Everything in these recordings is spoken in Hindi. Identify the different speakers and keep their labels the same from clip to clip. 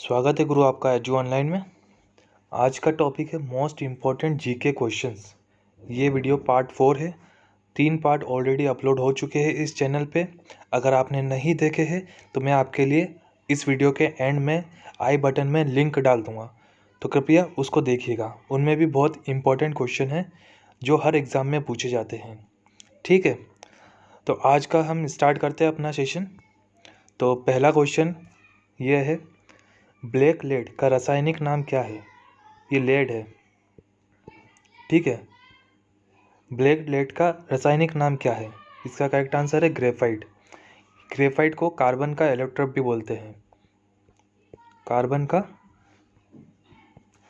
Speaker 1: स्वागत है गुरु आपका एजू ऑनलाइन में। आज का टॉपिक है मोस्ट इम्पॉर्टेंट जीके क्वेश्चंस। ये वीडियो पार्ट 4 है। 3 पार्ट ऑलरेडी अपलोड हो चुके हैं इस चैनल पे। अगर आपने नहीं देखे हैं तो मैं आपके लिए इस वीडियो के एंड में आई बटन में लिंक डाल दूँगा, तो कृपया उसको देखिएगा। उनमें भी बहुत इम्पॉर्टेंट क्वेश्चन हैं जो हर एग्ज़ाम में पूछे जाते हैं। ठीक है, तो आज का हम स्टार्ट करते हैं अपना सेशन। तो पहला क्वेश्चन ये है, ब्लैक लेड का रासायनिक नाम क्या है? ये लेड है, ठीक है। ब्लैक लेड का रासायनिक नाम क्या है? इसका करेक्ट आंसर है ग्रेफाइट। ग्रेफाइट को कार्बन का एलोट्रोप भी बोलते हैं, कार्बन का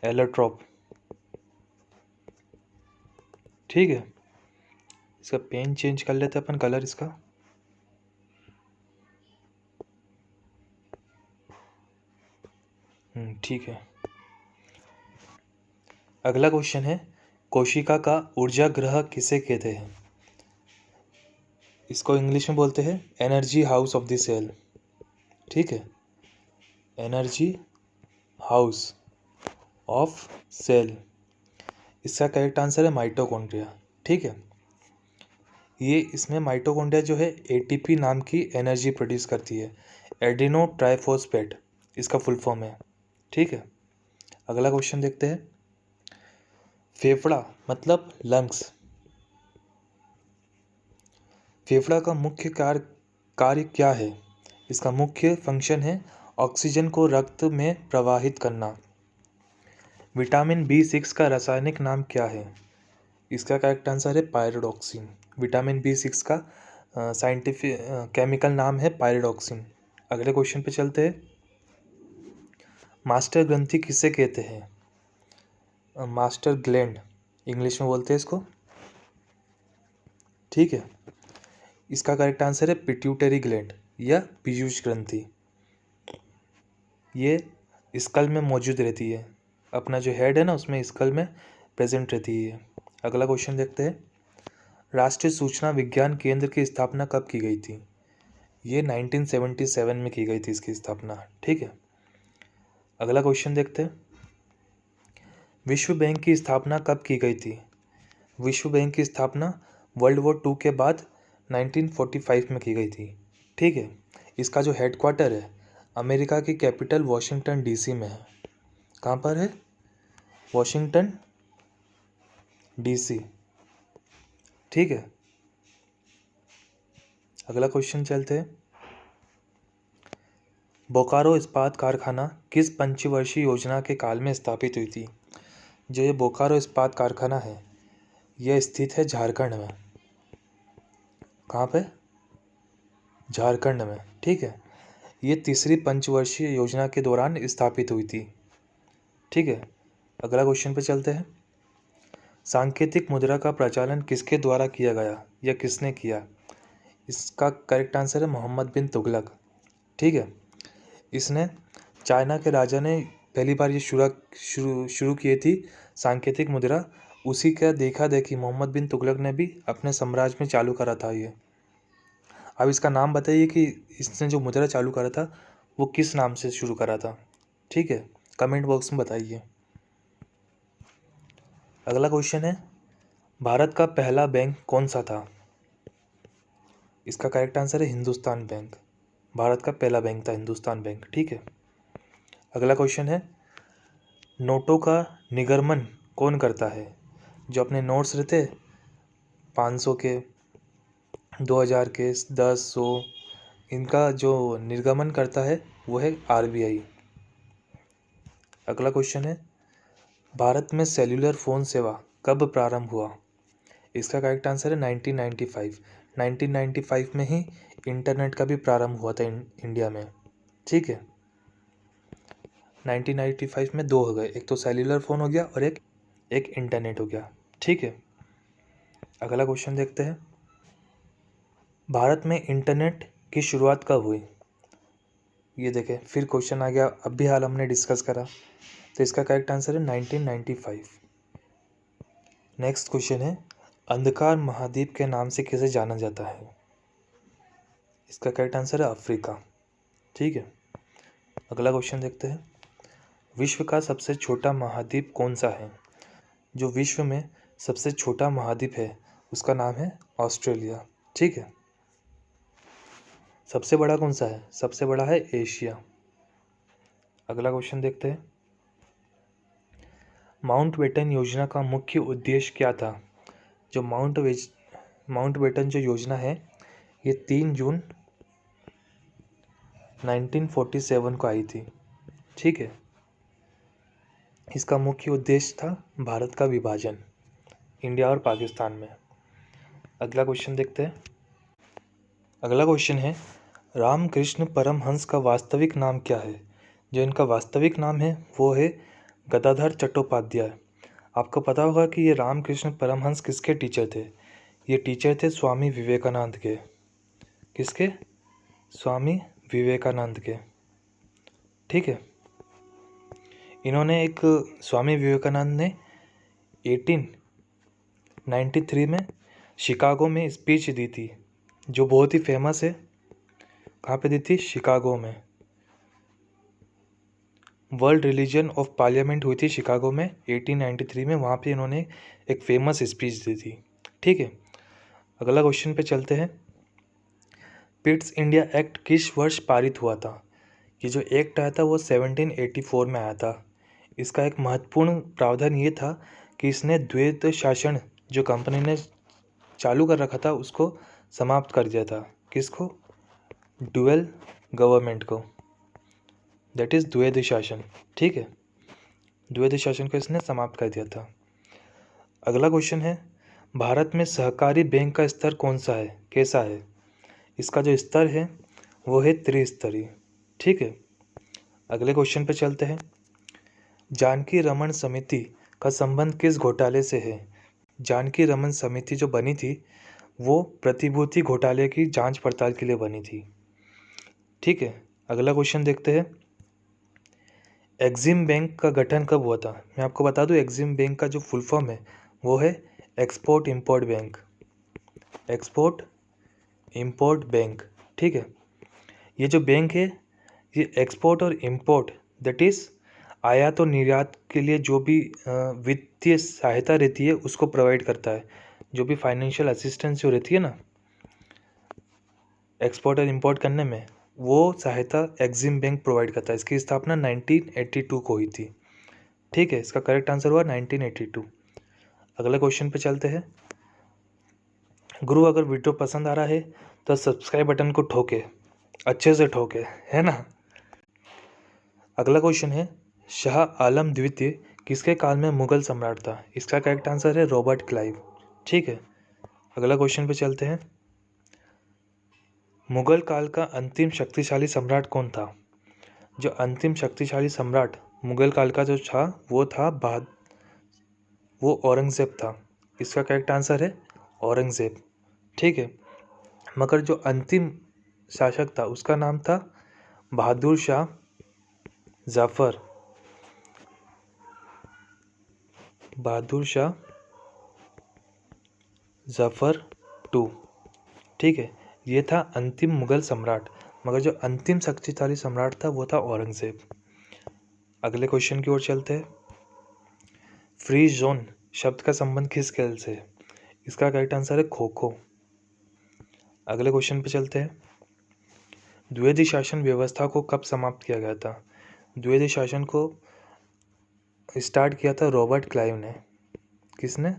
Speaker 1: एलोट्रोप, ठीक है। इसका पेन चेंज कर लेते हैं अपन, कलर इसका। ठीक है। अगला क्वेश्चन है, कोशिका का ऊर्जा ग्रह किसे कहते हैं? इसको इंग्लिश में बोलते हैं energy house of the cell, ठीक है। Energy house of cell. इसका करेक्ट आंसर है माइटोकॉन्ड्रिया, ठीक है। ये इसमें माइटोकॉन्ड्रिया जो है एटीपी नाम की एनर्जी प्रोड्यूस करती है। एडिनो ट्राइफॉस्फेट इसका फुल फॉर्म है, ठीक है। अगला क्वेश्चन देखते हैं, फेफड़ा मतलब लंग्स। फेफड़ा का मुख्य कार्य क्या है? इसका मुख्य फंक्शन है ऑक्सीजन को रक्त में प्रवाहित करना। विटामिन B6 का रासायनिक नाम क्या है? इसका करेक्ट आंसर है पायरोडॉक्सिन। विटामिन B6 का साइंटिफिक केमिकल नाम है पायरोडॉक्सिन। अगले क्वेश्चन पे चलते हैं, मास्टर ग्रंथि किसे कहते हैं? मास्टर ग्लैंड इंग्लिश में बोलते हैं इसको, ठीक है। इसका करेक्ट आंसर है पिट्यूटरी ग्लैंड या पीयूष ग्रंथि। ये स्कल में मौजूद रहती है, अपना जो हेड है ना उसमें स्कल में प्रेजेंट रहती है। अगला क्वेश्चन देखते हैं, राष्ट्रीय सूचना विज्ञान केंद्र की स्थापना कब की गई थी? ये 1977 में की गई थी इसकी स्थापना, ठीक है। अगला क्वेश्चन देखते हैं, विश्व बैंक की स्थापना कब की गई थी? विश्व बैंक की स्थापना वर्ल्ड वॉर 2 के बाद 1945 में की गई थी, ठीक है। इसका जो हेडक्वार्टर है अमेरिका की कैपिटल वॉशिंगटन DC में है। कहाँ पर है? वॉशिंगटन DC, ठीक है। अगला क्वेश्चन चलते हैं, बोकारो इस्पात कारखाना किस पंचवर्षीय योजना के काल में स्थापित हुई थी? जो ये बोकारो इस्पात कारखाना है यह स्थित है झारखंड में। कहाँ पे? झारखंड में, ठीक है। ये तीसरी पंचवर्षीय योजना के दौरान स्थापित हुई थी, ठीक है। अगला क्वेश्चन पे चलते हैं, सांकेतिक मुद्रा का प्रचलन किसके द्वारा किया गया या किसने किया? इसका करेक्ट आंसर है मोहम्मद बिन तुगलक, ठीक है। इसने चाइना के राजा ने पहली बार ये शुरू की थी सांकेतिक मुद्रा। उसी का देखा देखी मोहम्मद बिन तुगलक ने भी अपने साम्राज्य में चालू करा था ये। अब इसका नाम बताइए कि इसने जो मुद्रा चालू करा था वो किस नाम से शुरू करा था, ठीक है। कमेंट बॉक्स में बताइए। अगला क्वेश्चन है, भारत का पहला बैंक कौन सा था? इसका करेक्ट आंसर है हिंदुस्तान बैंक। भारत का पहला बैंक था हिंदुस्तान बैंक, ठीक है। अगला क्वेश्चन है, नोटों का निगमन कौन करता है? जो अपने नोट्स रहते 500 के, 2000 के, 10, 100, इनका जो निर्गमन करता है वो है RBI। अगला क्वेश्चन है, भारत में सेल्युलर फ़ोन सेवा कब प्रारंभ हुआ? इसका करेक्ट आंसर है 1995। 1995 में ही इंटरनेट का भी प्रारंभ हुआ था इंडिया में, ठीक है। 1995 में 2 हो गए, एक तो सेल्युलर फ़ोन हो गया और एक इंटरनेट हो गया, ठीक है। अगला क्वेश्चन देखते हैं, भारत में इंटरनेट की शुरुआत कब हुई? ये देखें फिर क्वेश्चन आ गया, अब भी हाल हमने डिस्कस करा, तो इसका करेक्ट आंसर है 1995। नेक्स्ट क्वेश्चन है, अंधकार महाद्वीप के नाम से किसे जाना जाता है? इसका करेक्ट आंसर है अफ्रीका, ठीक है। अगला क्वेश्चन देखते हैं, विश्व का सबसे छोटा महाद्वीप कौन सा है? जो विश्व में सबसे छोटा महाद्वीप है उसका नाम है ऑस्ट्रेलिया। ठीक है। सबसे बड़ा कौन सा है? सबसे बड़ा है एशिया। अगला क्वेश्चन देखते हैं। माउंटबेटन योजना का मुख्य उद्देश्य क्या था? जो माउंटबेटन जो योजना है ये 3 जून 1947 को आई थी। ठीक है। इसका मुख्य उद्देश्य था भारत का विभाजन इंडिया और पाकिस्तान में। अगला क्वेश्चन देखते हैं। अगला क्वेश्चन है रामकृष्ण परमहंस का वास्तविक नाम क्या है? जो इनका वास्तविक नाम है वो है गदाधर चट्टोपाध्याय। आपको पता होगा कि ये रामकृष्ण परमहंस किसके टीचर थे? ये टीचर थे स्वामी विवेकानंद के। किसके? स्वामी विवेकानंद के। ठीक है। इन्होंने स्वामी विवेकानंद ने 1893 में शिकागो में स्पीच दी थी जो बहुत ही फेमस है। कहाँ पे दी थी? शिकागो में। वर्ल्ड रिलीजन ऑफ पार्लियामेंट हुई थी शिकागो में 1893 में। वहाँ पे इन्होंने एक फेमस स्पीच दी थी। ठीक है। अगला क्वेश्चन पे चलते हैं। पिट्स इंडिया एक्ट किस वर्ष पारित हुआ था? ये जो एक्ट आया था वो 1784 में आया था। इसका एक महत्वपूर्ण प्रावधान ये था कि इसने द्वैध शासन जो कंपनी ने चालू कर रखा था उसको समाप्त कर दिया था। किसको? ड्यूअल गवर्नमेंट को, दैट इज द्वैध शासन। ठीक है। द्वैध शासन को इसने समाप्त कर दिया था। अगला क्वेश्चन है भारत में सहकारी बैंक का स्तर कौन सा है? कैसा है? इसका जो स्तर है वो है त्रिस्तरीय। ठीक है। अगले क्वेश्चन पे चलते हैं। जानकी रमन समिति का संबंध किस घोटाले से है? जानकी रमन समिति जो बनी थी वो प्रतिभूति घोटाले की जांच पड़ताल के लिए बनी थी। ठीक है। अगला क्वेश्चन देखते हैं। एक्सिम बैंक का गठन कब हुआ था? मैं आपको बता दूं एक्सिम बैंक का जो फुल फॉर्म है वो है export import bank. Export import bank. ठीक है। ये जो बैंक है ये एक्सपोर्ट और इंपोर्ट दैट इज आयात और निर्यात के लिए जो भी वित्तीय सहायता रहती है उसको प्रोवाइड करता है। जो भी फाइनेंशियल असिस्टेंस जो रहती है ना एक्सपोर्ट और इंपोर्ट करने में वो सहायता एक्सिम बैंक प्रोवाइड करता है। इसकी स्थापना 1982 को हुई थी। ठीक है। इसका करेक्ट आंसर हुआ 1982। अगले क्वेश्चन पे चलते हैं। गुरु अगर वीडियो पसंद आ रहा है तो सब्सक्राइब बटन को ठोके, अच्छे से ठोके, है ना। अगला क्वेश्चन है शाह आलम द्वितीय किसके काल में मुगल सम्राट था? इसका करेक्ट आंसर है रॉबर्ट क्लाइव। ठीक है। अगला क्वेश्चन पे चलते हैं। मुगल काल का अंतिम शक्तिशाली सम्राट कौन था? जो अंतिम शक्तिशाली सम्राट मुगल काल का जो था वो औरंगजेब था। इसका करेक्ट आंसर है औरंगजेब। ठीक है। मगर जो अंतिम शासक था उसका नाम था बहादुर शाह जफर। बहादुर शाह जफर 2। ठीक है। ये था अंतिम मुगल सम्राट, मगर जो अंतिम शक्तिशाली सम्राट था वो था औरंगजेब। अगले क्वेश्चन की ओर चलते हैं। फ्री जोन शब्द का संबंध किस खेल से है? इसका करेक्ट आंसर है खो खो। अगले क्वेश्चन पे चलते हैं। द्वैध शासन व्यवस्था को कब समाप्त किया गया था? द्वैध शासन को स्टार्ट किया था रॉबर्ट क्लाइव ने। किसने?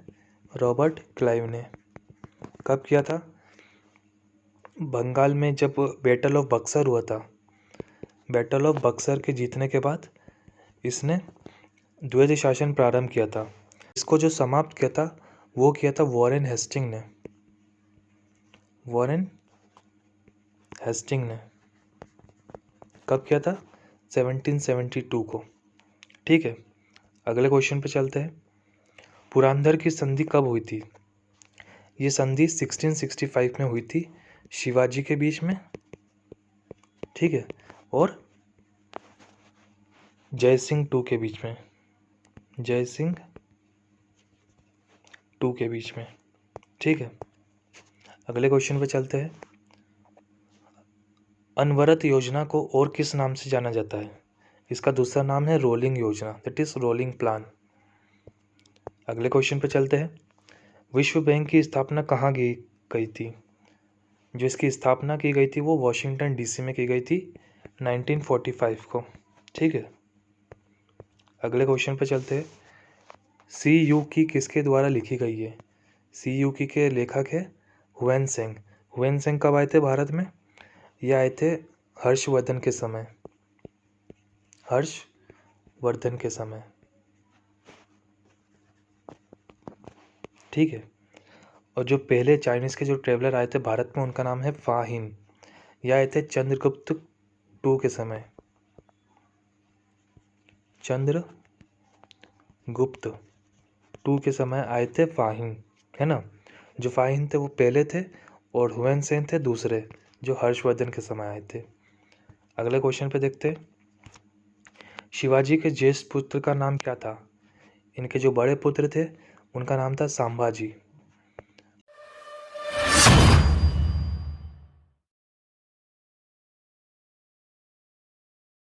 Speaker 1: रॉबर्ट क्लाइव ने। कब किया था? बंगाल में जब बैटल ऑफ बक्सर हुआ था। बैटल ऑफ बक्सर के जीतने के बाद इसने द्वैध शासन प्रारंभ किया था। इसको जो समाप्त किया था वो किया था वॉरेन हेस्टिंग ने। वॉरेन हेस्टिंग ने कब किया था? 1772 को। ठीक है। अगले क्वेश्चन पे चलते हैं। पुरंदर की संधि कब हुई थी? ये संधि 1665 में हुई थी शिवाजी के बीच में। ठीक है। और जय सिंह 2 के बीच में। जय सिंह 2 के बीच में। ठीक है। अगले क्वेश्चन पे चलते हैं। अनवरत योजना को और किस नाम से जाना जाता है? इसका दूसरा नाम है रोलिंग योजना, दैट इज रोलिंग प्लान। अगले क्वेश्चन पे चलते हैं। विश्व बैंक की स्थापना कहाँ की गई थी? जो इसकी स्थापना की गई थी वो वॉशिंगटन डीसी में की गई थी 1945 को। ठीक है, अगले क्वेश्चन पे चलते हैं। सी यू की किसके द्वारा लिखी गई है? सी यू की के लेखक है हुएन सेंग। हुएन सेंग कब आए थे भारत में? ये आए थे हर्षवर्धन के समय, हर्षवर्धन के समय। ठीक है, और जो पहले चाइनीज़ के जो ट्रेवलर आए थे भारत में उनका नाम है फाहिन। यह आए थे चंद्रगुप्त टू के समय, चंद्रगुप्त टू के समय आए थे फाहिन, है ना। जो फाहिन थे वो पहले थे और हुएन सेन थे दूसरे, जो हर्षवर्धन के समय आए थे। अगले क्वेश्चन पे देखते हैं। शिवाजी के ज्येष्ठ पुत्र का नाम क्या था? इनके जो बड़े पुत्र थे उनका नाम था संभाजी।